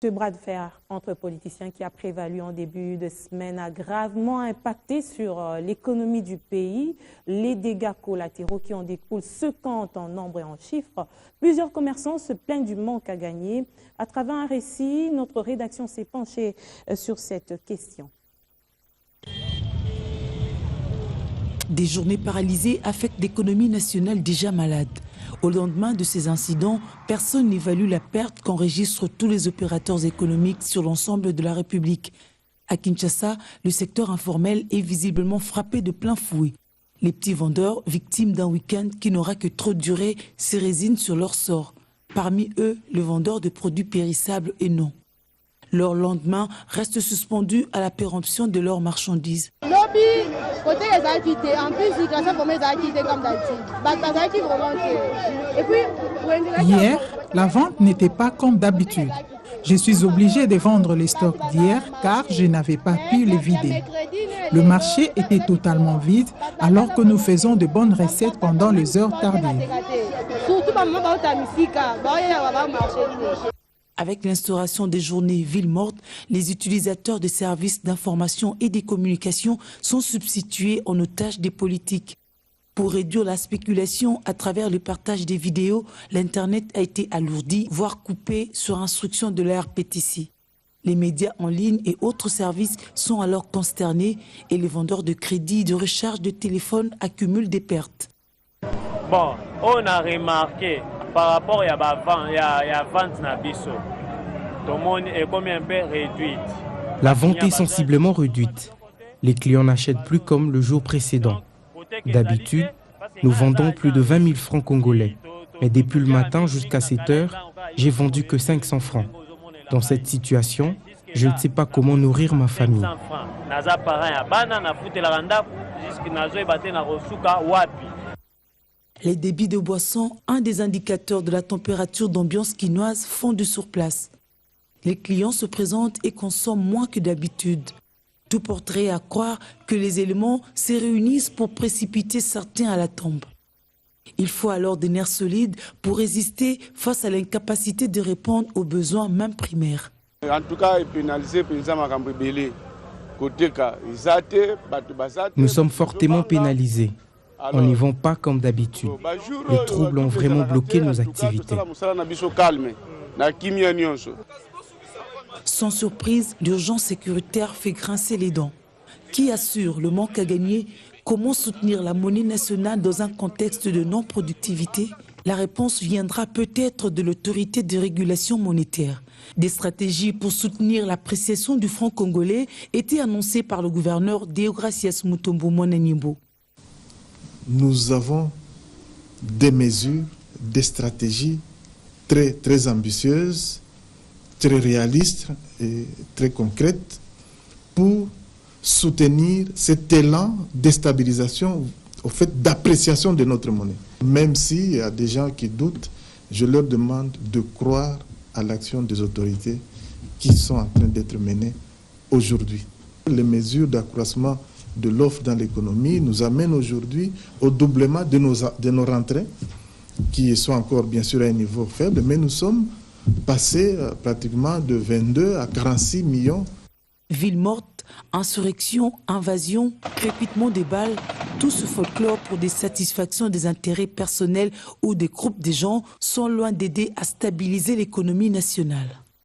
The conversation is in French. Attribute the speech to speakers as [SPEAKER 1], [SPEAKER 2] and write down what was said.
[SPEAKER 1] Ce bras de fer entre politiciens qui a prévalu en début de semaine a gravement impacté sur l'économie du pays. Les dégâts collatéraux qui en découlent se comptent en nombre et en chiffres. Plusieurs commerçants se plaignent du manque à gagner. À travers un récit, notre rédaction s'est penchée sur cette question.
[SPEAKER 2] Des journées paralysées affectent l'économie nationale déjà malade. Au lendemain de ces incidents, personne n'évalue la perte qu'enregistrent tous les opérateurs économiques sur l'ensemble de la République. À Kinshasa, le secteur informel est visiblement frappé de plein fouet. Les petits vendeurs, victimes d'un week-end qui n'aura que trop duré, se résignent sur leur sort. Parmi eux, le vendeur de produits périssables et non. Leur lendemain reste suspendu à la péremption de leurs marchandises.
[SPEAKER 3] Hier, la vente n'était pas comme d'habitude. Je suis obligé de vendre les stocks d'hier car je n'avais pas pu les vider. Le marché était totalement vide alors que nous faisons de bonnes recettes pendant les heures tardives.
[SPEAKER 2] Avec l'instauration des journées villes mortes, les utilisateurs des services d'information et des communications sont substitués en otages des politiques. Pour réduire la spéculation à travers le partage des vidéos, l'Internet a été alourdi, voire coupé sur instruction de la RPTC. Les médias en ligne et autres services sont alors consternés et les vendeurs de crédits et de recharge de téléphone accumulent des pertes.
[SPEAKER 4] Bon, on a remarqué par rapport à la vente Nabiso, tout le monde est comme un peu réduite.
[SPEAKER 5] La vente est sensiblement réduite. Les clients n'achètent plus comme le jour précédent. D'habitude, nous vendons plus de 20 000 francs congolais. Mais depuis le matin jusqu'à 7 heures, j'ai vendu que 500 francs. Dans cette situation, je ne sais pas comment nourrir ma famille.
[SPEAKER 2] Les débits de boissons, un des indicateurs de la température d'ambiance quinoise, fondent sur place. Les clients se présentent et consomment moins que d'habitude. Tout porterait à croire que les éléments se réunissent pour précipiter certains à la tombe. Il faut alors des nerfs solides pour résister face à l'incapacité de répondre aux besoins même primaires.
[SPEAKER 6] En tout cas,
[SPEAKER 5] nous sommes fortement pénalisés. On n'y vend pas comme d'habitude. Les troubles ont vraiment bloqué nos activités.
[SPEAKER 2] Sans surprise, l'urgence sécuritaire fait grincer les dents. Qui assure le manque à gagner? Comment soutenir la monnaie nationale dans un contexte de non-productivité? La réponse viendra peut-être de l'autorité de régulation monétaire. Des stratégies pour soutenir l'appréciation du franc congolais étaient annoncées par le gouverneur Deogracias Mutombo Mwananyimbo.
[SPEAKER 7] Nous avons des mesures, des stratégies très ambitieuses, très réalistes et très concrètes pour soutenir cet élan de stabilisation, au fait d'appréciation de notre monnaie. Même s'il y a des gens qui doutent, je leur demande de croire à l'action des autorités qui sont en train d'être menées aujourd'hui. Les mesures d'accroissement de l'offre dans l'économie nous amènent aujourd'hui au doublement de nos rentrées, qui sont encore bien sûr à un niveau faible, mais nous sommes passés pratiquement de 22 à 46 millions.
[SPEAKER 2] Ville morte, insurrection, invasion, crépitement des balles, tout ce folklore pour des satisfactions des intérêts personnels ou des groupes de gens sont loin d'aider à stabiliser l'économie nationale.